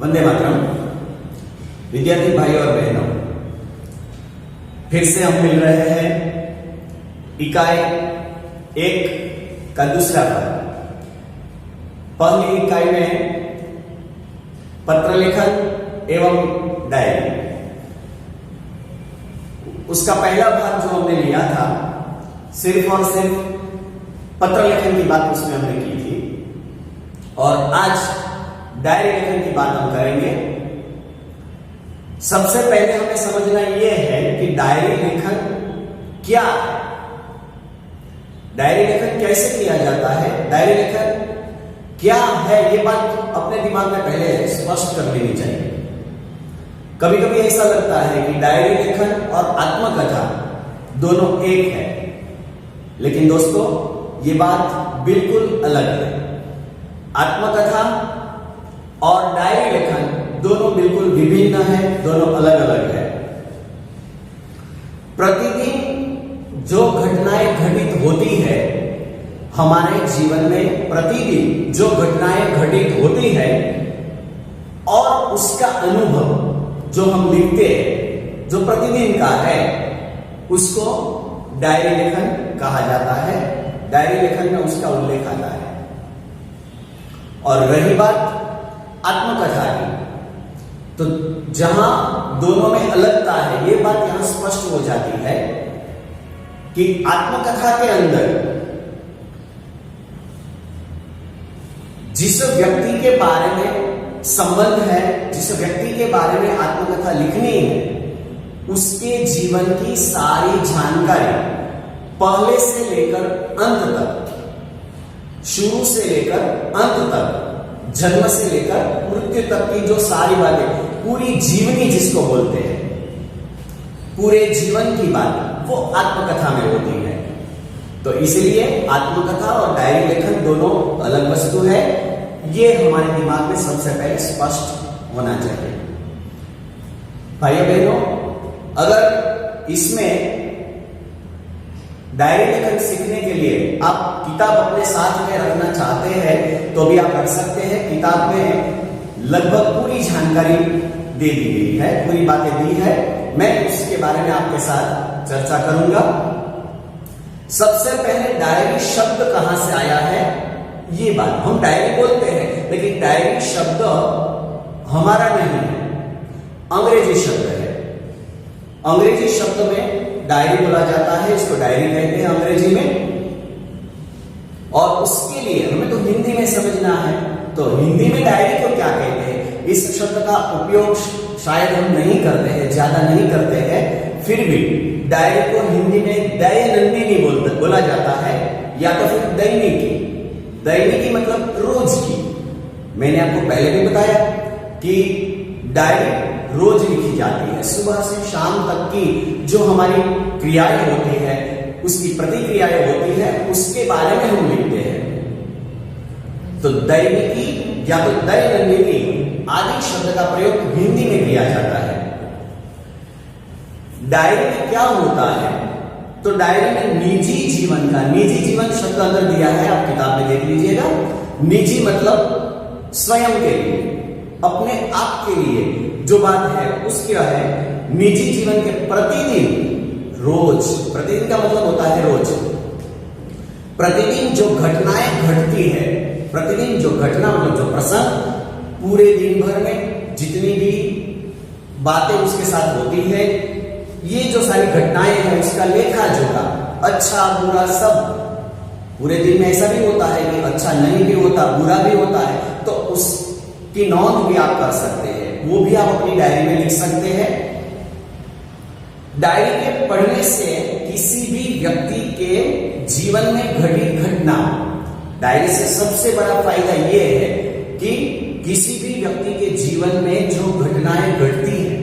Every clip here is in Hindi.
वंदे मातरम। विद्यार्थी भाई और बहनों, फिर से हम मिल रहे हैं इकाई 1 का दूसरा भाग। पहली इकाई में पत्र लेखन एवं डायरी, उसका पहला भाग जो हमने लिया था सिर्फ और सिर्फ पत्र लेखन की बात उसमें हमने की थी, और आज डायरी लेखन की बात हम करेंगे। सबसे पहले हमें समझना यह है कि डायरी लेखन क्या है, डायरी लेखन कैसे किया जाता है, डायरी लेखन क्या है, यह बात अपने दिमाग में पहले स्पष्ट कर लेनी चाहिए। कभी कभी ऐसा लगता है कि डायरी लेखन और आत्मकथा दोनों एक है, लेकिन दोस्तों ये बात बिल्कुल अलग है। आत्मकथा और डायरी लेखन दोनों बिल्कुल विभिन्न है, दोनों अलग अलग है। प्रतिदिन जो घटनाएं घटित होती है हमारे जीवन में, प्रतिदिन जो घटनाएं घटित होती है और उसका अनुभव जो हम लिखते हैं, जो प्रतिदिन का है, उसको डायरी लेखन कहा जाता है। डायरी लेखन में उसका उल्लेख आता है। और रही बात आत्मकथा की, तो जहां दोनों में अलगता है, यह बात यहां स्पष्ट हो जाती है कि आत्मकथा के अंदर जिस व्यक्ति के बारे में संबंध है, जिस व्यक्ति के बारे में आत्मकथा लिखनी है, उसके जीवन की सारी जानकारी पहले से लेकर अंत तक, शुरू से लेकर अंत तक, जन्म से लेकर मृत्यु तक की जो सारी बातें, पूरी जीवनी जिसको बोलते हैं, पूरे जीवन की बात, वो आत्मकथा में होती है। तो इसलिए आत्मकथा और डायरी लेखन दोनों अलग वस्तु है, ये हमारे दिमाग में सबसे पहले स्पष्ट होना चाहिए। भाइयों बहनों, अगर इसमें डायरी लेखन सीखने के लिए आप किताब अपने साथ में रखना चाहते हैं तो भी आप रख सकते हैं। किताब में लगभग पूरी जानकारी दे दी गई है, पूरी बातें दी है। मैं उसके बारे में आपके साथ चर्चा करूंगा। सबसे पहले डायरी शब्द कहां से आया है, ये बात। हम डायरी बोलते हैं, लेकिन डायरी शब्द हमारा नहीं है, अंग्रेजी शब्द है। अंग्रेजी शब्द में डायरी बोला जाता है, इसको डायरी कहते हैं अंग्रेजी में। और उसके लिए हमें तो हिंदी में समझना है, तो हिंदी में डायरी को क्या कहते हैं, इस शब्द का उपयोग शायद हम नहीं करते हैं, ज्यादा नहीं करते हैं। फिर भी डायरी को हिंदी में दैनंदिनी बोला जाता है, या तो फिर दैनिकी। दैनिकी मतलब रोज की। मैंने आपको पहले भी बताया कि डायरी रोज लिखी जाती है, सुबह से शाम तक की जो हमारी क्रियाएं होती है, उसकी प्रतिक्रियाएं होती है, उसके बारे में हम लिखते हैं। तो दैनिकी या तो दैनंदिनी आदि शब्द का प्रयोग हिंदी में किया जाता है। डायरी में क्या होता है, तो डायरी में निजी जीवन का, निजी जीवन शब्द अंदर दिया है, आप किताब में देख लीजिएगा। निजी मतलब स्वयं के लिए, अपने आप के लिए जो बात है उसके है निजी जीवन के प्रतिदिन, रोज, प्रतिदिन का मतलब होता है रोज, प्रतिदिन जो घटनाएं घटती है, प्रतिदिन जो घटना मतलब जो प्रसंग, पूरे दिन भर में जितनी भी बातें उसके साथ होती है, ये जो सारी घटनाएं हैं उसका लेखा जोखा, अच्छा बुरा सब। पूरे दिन में ऐसा भी होता है कि अच्छा नहीं भी होता, बुरा भी होता है, तो उसकी नोंद भी आप कर सकते हैं, वो भी आप अपनी डायरी में लिख सकते हैं। डायरी के पढ़ने से किसी भी व्यक्ति के जीवन में घटित घटना, डायरी से सबसे बड़ा फायदा यह है कि किसी भी व्यक्ति के जीवन में जो घटनाएं घटती है,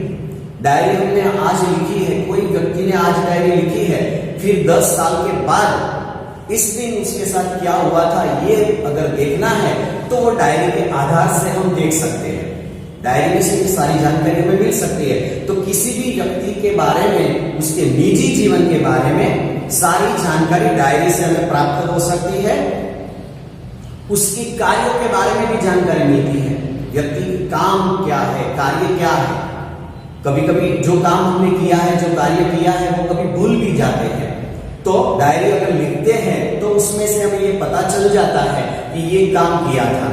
डायरी हमने आज लिखी है, कोई व्यक्ति ने आज डायरी लिखी है, फिर 10 साल के बाद इस दिन उसके साथ क्या हुआ था, ये अगर देखना है तो वो डायरी के आधार से हम देख सकते हैं। डायरी में से सारी जानकारी हमें मिल सकती है। तो किसी भी व्यक्ति के बारे में, उसके निजी जीवन के बारे में सारी जानकारी डायरी से हमें प्राप्त हो सकती है। उसकी कार्यों के बारे में भी जानकारी मिलती है। व्यक्ति काम क्या है, कार्य क्या है। कभी कभी जो काम हमने किया है, जो कार्य किया है, वो कभी भूल भी जाते हैं। तो डायरी अगर लिखते हैं तो उसमें से हमें ये पता चल जाता है कि ये काम किया था,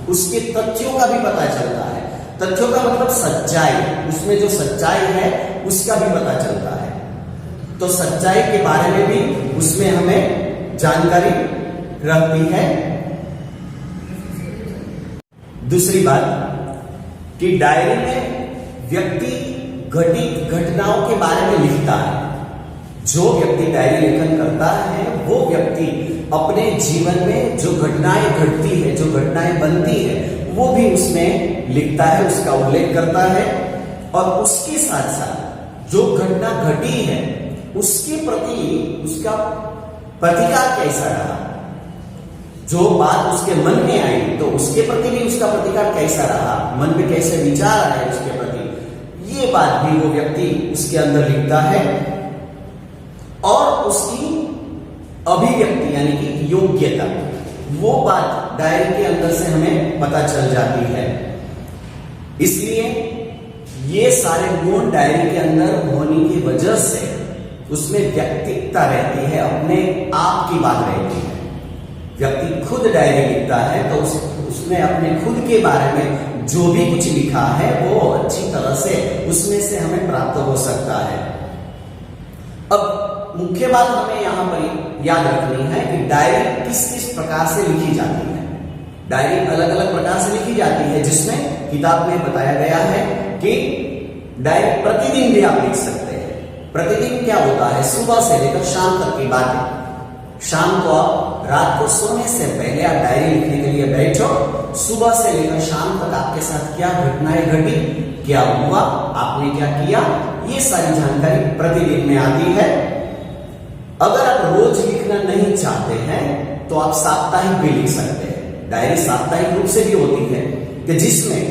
उसके तथ्यों का भी पता चलता है। तथ्यों का मतलब सच्चाई, उसमें जो सच्चाई है उसका भी पता चलता है। तो सच्चाई के बारे में भी उसमें हमें जानकारी रहती है। दूसरी बात कि डायरी में व्यक्ति घटित घटनाओं के बारे में लिखता है। जो व्यक्ति डायरी लेखन करता है वो व्यक्ति अपने जीवन में जो घटनाएं घटती है, जो घटनाएं बनती है, वो भी उसमें लिखता है, उसका उल्लेख करता है। और उसके साथ साथ जो घटना घटी है उसके प्रति उसका प्रतिकार कैसा रहा, जो बात उसके मन में आई तो उसके प्रति भी उसका प्रतिकार कैसा रहा, मन में कैसे विचार आए उसके प्रति, ये बात भी वो व्यक्ति उसके अंदर लिखता है। और उसकी अभिव्यक्ति यानी कि योग्यता, वो बात डायरी के अंदर से हमें पता चल जाती है। इसलिए ये सारे गुण डायरी के अंदर होने की वजह से उसमें व्यक्तित्वता रहती है, अपने आप की बात रहती है। व्यक्ति खुद डायरी लिखता है तो उसने अपने खुद के बारे में जो भी कुछ लिखा है वो अच्छी तरह से उसमें से हमें प्राप्त हो सकता है। अब मुख्य बात हमें यहां पर याद रखनी है कि डायरी किस किस प्रकार से लिखी जाती है। डायरी अलग अलग प्रकार से लिखी जाती है, जिसमें किताब में बताया गया है कि डायरी प्रतिदिन भी आप लिख सकते हैं। प्रतिदिन क्या होता है, सुबह से लेकर शाम तक की बातें। शाम को आप रात को सोने से पहले आप डायरी लिखने के लिए बैठो। सुबह से लेकर शाम तक आपके साथ क्या घटनाएं घटी, क्या हुआ, आपने क्या किया, ये सारी जानकारी प्रतिदिन में आती है। अगर आप रोज लिखना नहीं चाहते हैं तो आप साप्ताहिक भी लिख सकते हैं। डायरी साप्ताहिक रूप से भी होती है कि जिसमें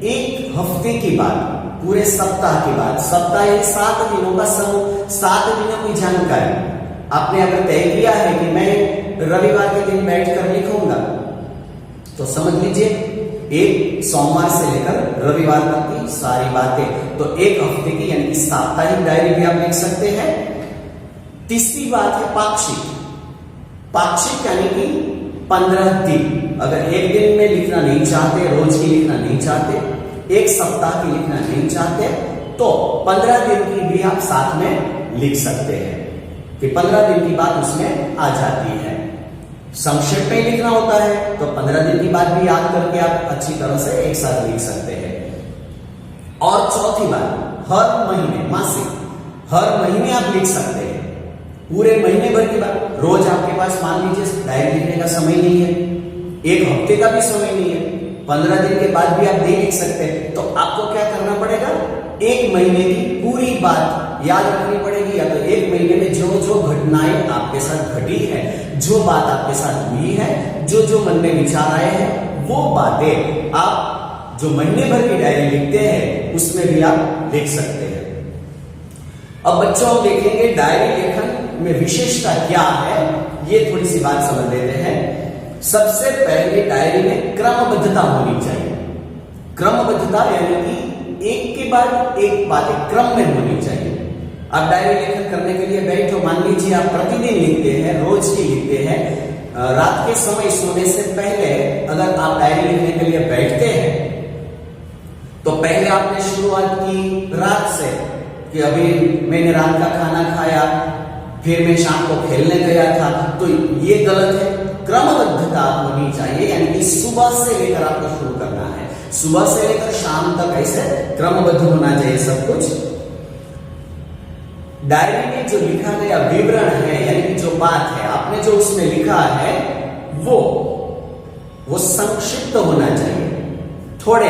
एक हफ्ते की बात, पूरे सप्ताह की बात, सप्ताह 7 दिनों का समूह, 7 दिनों की जानकारी आपने अगर तय किया है कि मैं रविवार के दिन बैठकर लिखूंगा, तो समझ लीजिए एक सोमवार से लेकर रविवार तक की सारी बातें, तो एक हफ्ते की यानी कि साप्ताहिक डायरी भी आप लिख सकते हैं। तीसरी बात है पाक्षिक। पाक्षिक यानी कि 15 दिन। अगर एक दिन में लिखना नहीं चाहते, रोज की लिखना नहीं चाहते, एक सप्ताह की लिखना नहीं चाहते, तो 15 दिन की भी आप साथ में लिख सकते हैं कि 15 दिन की बात उसमें आ जाती है। संक्षेप में लिखना होता है तो 15 दिन की बात भी याद करके आप अच्छी तरह से एक साथ लिख सकते हैं। और चौथी बात, हर महीने, मासिक, हर महीने आप लिख सकते हैं। पूरे महीने भर की बात, रोज आपके पास मान लीजिए डायरी लिखने का समय नहीं है, एक हफ्ते का भी समय नहीं है, 15 दिन के बाद भी आप नहीं लिख सकते, तो आपको क्या करना पड़ेगा, एक महीने की पूरी बात याद रखनी पड़ेगी। या तो एक महीने में जो जो घटनाएं आपके साथ घटी है, जो बात आपके साथ हुई है, जो जो मन में विचार आए हैं, वो बातें आप जो महीने भर की डायरी लिखते हैं उसमें भी आप लिख सकते हैं। अब बच्चों हम देखेंगे डायरी लेखन में विशेषता क्या है, ये थोड़ी सी बात समझ लेते हैं। सबसे पहले डायरी में क्रमबद्धता होनी चाहिए। क्रमबद्धता यानी कि एक के बाद एक बातें क्रम में होनी चाहिए। आप डायरी लेखन करने के लिए बैठो, मान लीजिए आप प्रतिदिन लिखते हैं, रोज की लिखते हैं, रात के समय सोने से पहले अगर आप डायरी लिखने के लिए बैठते हैं तो पहले आपने शुरुआत की रात से कि अभी मैंने रात का खाना खाया, फिर मैं शाम को खेलने गया था, तो ये गलत है। क्रमबद्धता होनी चाहिए, यानी कि सुबह से लेकर आपको शुरू करना है, सुबह से लेकर शाम तक ऐसे क्रमबद्ध होना चाहिए सब कुछ। डायरी में जो लिखा गया विवरण है, यानी कि जो बात है आपने जो उसमें लिखा है वो संक्षिप्त होना चाहिए। थोड़े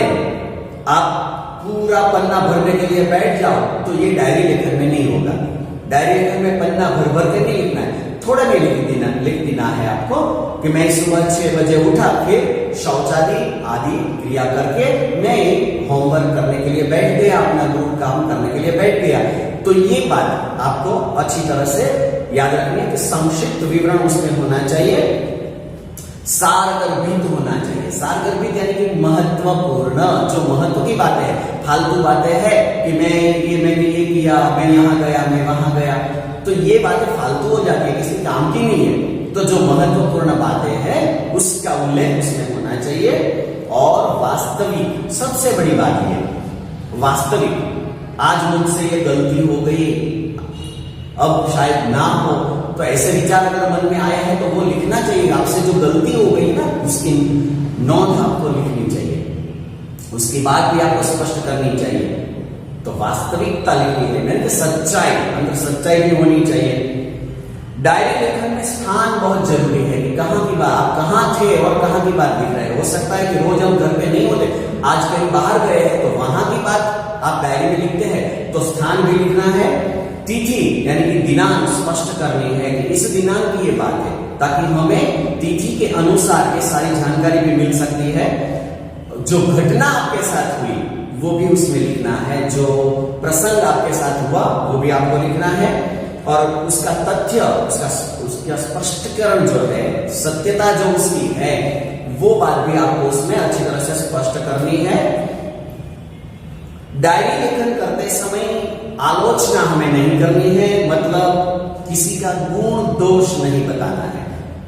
आप पूरा पन्ना भरने के लिए बैठ जाओ तो ये डायरी लेखन में नहीं होगा। डायरी लेखन में पन्ना भर भर के नहीं लिखना है, थोड़ा भी लिख देना है आपको कि मैं सुबह 6 बजे उठा, फिर शौचादि आदि क्रिया करके मैं होमवर्क करने के लिए बैठ गया, अपना ग्रुप काम करने के लिए बैठ गया। तो ये बात आपको अच्छी तरह से याद रखनी है कि संक्षिप्त विवरण उसमें होना चाहिए। सारगर्भित होना चाहिए। सारगर्भित यानी कि महत्वपूर्ण, जो महत्व की बातें है। फालतू बातें हैं कि मैंने ये किया, मैं यहाँ गया, मैं वहां गया, तो ये बातें फालतू हो जाती है, किसी काम की नहीं है। तो जो महत्वपूर्ण बातें हैं उसका उल्लेख उसमें होना चाहिए। और वास्तविक, सबसे बड़ी बात ये वास्तविक, आज मुझसे ये गलती हो गई, अब शायद ना हो, तो ऐसे विचार अगर मन में आए हैं तो वो लिखना चाहिए। आपसे जो गलती हो गई ना उसकी नोट आपको लिखनी चाहिए, उसकी बात भी आपको स्पष्ट करनी चाहिए। तो वास्तविकता लिखनी है, यानी कि सच्चाई, अंदर सच्चाई भी होनी चाहिए। डायरी लेखन में स्थान बहुत जरूरी है कि कहाँ की बात, आप कहाँ थे और कहाँ की बात लिख रहे हैं। हो सकता है कि रोज हम घर पे नहीं होते, आज कहीं बाहर गए हैं, तो वहां की बात आप डायरी में लिखते हैं, तो स्थान भी लिखना है। तिथि यानी कि दिनांक स्पष्ट करनी है कि इस दिनांक की ये बात है, ताकि हमें तिथि के अनुसार ये सारी जानकारी भी मिल सकती है। जो घटना आपके साथ हुई वो भी उसमें लिखना है, जो प्रसंग आपके साथ हुआ वो भी आपको लिखना है, और उसका तथ्य, उसका स्पष्टीकरण जो है, सत्यता जो उसकी है, वो बात भी आपको उसमें अच्छी तरह से स्पष्ट करनी है। डायरी लेखन करते समय आलोचना हमें नहीं करनी है, मतलब किसी का गुण दोष नहीं बताना है।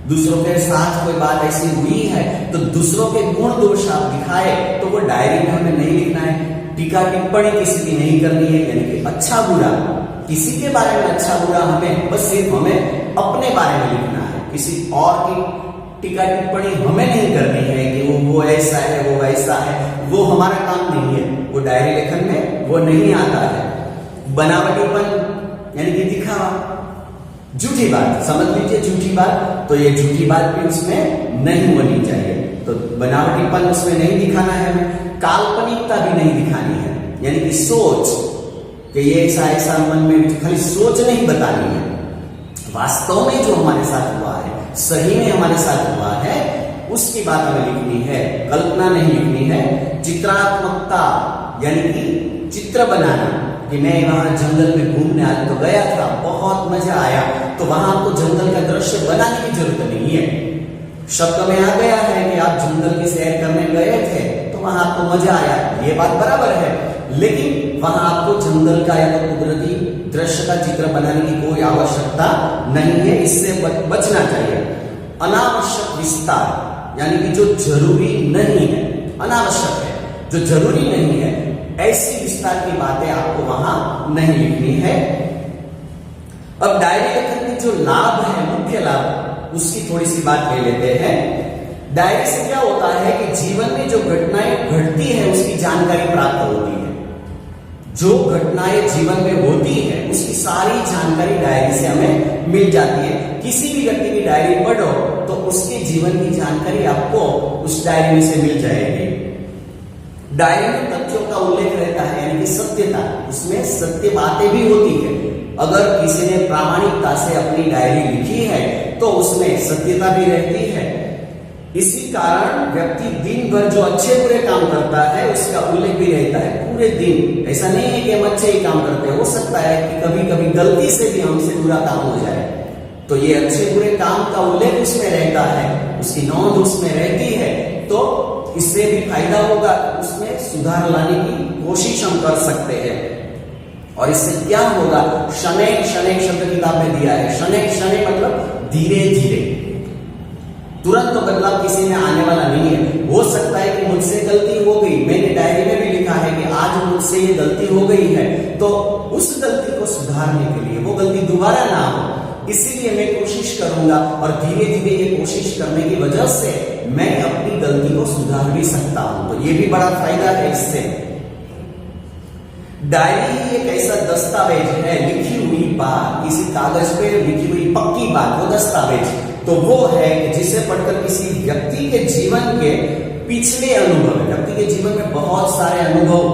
दूसरों के साथ कोई बात ऐसी हुई है तो दूसरों के गुण दोष आप दिखाए तो वो डायरी में हमें नहीं लिखना है। टीका टिप्पणी किसी की नहीं करनी है, यानी कि अच्छा बुरा, किसी के बारे में अच्छा बुरा हमें बस सिर्फ हमें अपने बारे में लिखना है, किसी और की टीका टिप्पणी हमें नहीं करनी है कि वो ऐसा है, वो वैसा है, वो हमारा काम नहीं है, वो डायरी लेखन में वो नहीं आता है। बनावटीपन यानी कि दिखावा, झूठी बात, समझ लीजिए झूठी बात, तो ये झूठी बात भी उसमें नहीं होनी चाहिए। तो बनावटीपन उसमें नहीं दिखाना है हमें। काल्पनिकता भी नहीं दिखानी है, यानी कि सोच कि ये ऐसा ऐसा मन में, खाली सोच नहीं बतानी है। वास्तव में जो हमारे साथ हुआ है, सही में हमारे साथ हुआ है, उसकी बात हमें लिखनी है, कल्पना नहीं लिखनी है। चित्रात्मकता यानी कि चित्र बनाना, कि मैं वहां जंगल में घूमने आज तो गया था, बहुत मजा आया, तो वहां आपको जंगल का दृश्य बनाने की जरूरत नहीं है। शब्द में आ गया है कि आप जंगल की सैर करने गए थे तो वहां आपको मजा आया, ये बात बराबर है, लेकिन वहां आपको जंगल का या तो कुदरती दृश्य का चित्र बनाने की कोई आवश्यकता नहीं है, इससे बचना चाहिए। अनावश्यक विस्तार यानी कि जो जरूरी नहीं है, अनावश्यक है, जो जरूरी नहीं है, ऐसी विस्तार की बातें आपको वहां नहीं लिखनी है। अब डायरी लेखन के जो लाभ है, मुख्य लाभ, उसकी थोड़ी सी बात ले लेते हैं। डायरी से क्या होता है कि जीवन में जो घटनाएं घटती है उसकी जानकारी प्राप्त होती है। जो घटनाएं जीवन में होती है उसकी सारी जानकारी डायरी से हमें मिल जाती है। किसी भी व्यक्ति की डायरी पढ़ो तो उसके जीवन की जानकारी आपको उस डायरी में से मिल जाएगी। डायरी में तथ्यों का उल्लेख रहता है, यानी कि सत्यता, उसमें सत्य बातें भी होती है। अगर किसी ने प्रामाणिकता से अपनी डायरी लिखी है तो उसमें सत्यता भी रहती है। इसी कारण व्यक्ति दिन भर जो अच्छे बुरे काम करता है उसका उल्लेख भी रहता है पूरे दिन। ऐसा नहीं है कि हम अच्छे ही काम करते हैं, हो सकता है कि कभी कभी गलती से भी हमसे बुरा काम हो जाए, तो ये अच्छे बुरे काम का उल्लेख उसमें रहता है, उसकी नोंद उसमें रहती है, तो इससे भी फायदा होगा, उसमें सुधार लाने की कोशिश हम कर सकते हैं। और इससे क्या होगा, शनैः शनैः शब्द किताब में दिया है। शनैः शनैः मतलब धीरे धीरे, तुरंत तो बदलाव किसी में आने वाला नहीं है। हो सकता है कि मुझसे गलती हो गई, मैंने डायरी में भी लिखा है कि आज मुझसे ये गलती हो गई है, तो उस गलती को सुधारने के लिए, वो गलती दोबारा ना हो, इसीलिए मैं कोशिश करूंगा, और धीरे धीरे ये कोशिश करने की वजह से मैं अपनी गलती को सुधार भी सकता हूं। तो ये भी बड़ा फायदा है इससे। डायरी एक ऐसा दस्तावेज है, लिखी हुई बात, किसी कागज पे लिखी हुई पक्की बात, वो दस्तावेज तो वो है कि जिसे पढ़कर किसी व्यक्ति के जीवन के पिछले अनुभव, व्यक्ति के जीवन में बहुत सारे अनुभव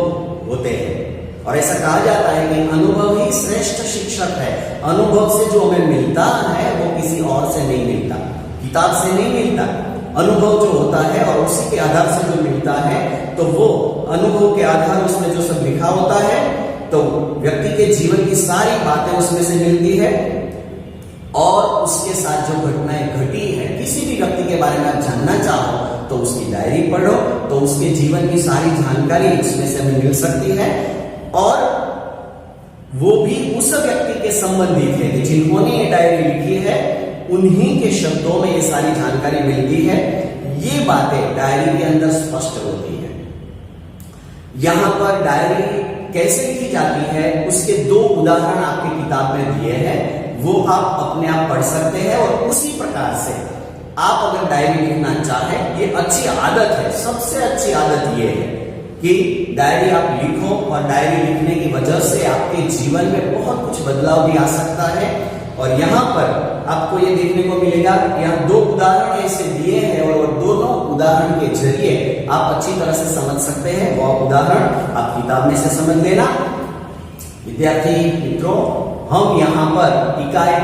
होते हैं, और ऐसा कहा जाता है कि अनुभव ही श्रेष्ठ शिक्षक है। अनुभव से जो हमें मिलता है वो किसी और से नहीं मिलता, किताब से नहीं मिलता। अनुभव जो होता है और उसी के आधार से जो मिलता है, तो वो अनुभव के आधार उसमें जो सब लिखा होता है, तो व्यक्ति के जीवन की सारी बातें उसमें से मिलती है, और उसके साथ जो घटनाएं घटी है, किसी भी व्यक्ति के बारे में आप जानना चाहो तो उसकी डायरी पढ़ो, तो उसके जीवन की सारी जानकारी इसमें से हमें मिल सकती है, और वो भी उस व्यक्ति के संबंधित है कि जिन्होंने ये डायरी लिखी है उन्हीं के शब्दों में ये सारी जानकारी मिलती है। ये बातें डायरी के अंदर स्पष्ट होती है। यहां पर डायरी कैसे लिखी जाती है उसके 2 उदाहरण आपकी किताब में दिए हैं, वो आप अपने आप पढ़ सकते हैं, और उसी प्रकार से आप अगर डायरी लिखना चाहें, ये अच्छी आदत है, सबसे अच्छी आदत ये है कि डायरी आप लिखो, और डायरी लिखने की वजह से आपके जीवन में बहुत कुछ बदलाव भी आ सकता है। और यहाँ पर आपको ये देखने को मिलेगा, यहाँ 2 उदाहरण ऐसे दिए हैं, और दोनों उदाहरण के जरिए आप अच्छी तरह से समझ सकते हैं। वो उदाहरण आप किताब में से समझ लेना। विद्यार्थी मित्रों, हम यहाँ पर इकाई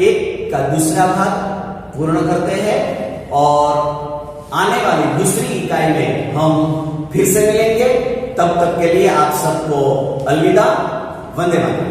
1 का दूसरा भाग पूर्ण करते हैं, और आने वाली दूसरी इकाई में हम फिर से मिलेंगे। तब तक के लिए आप सबको अलविदा, वंदे मातरम।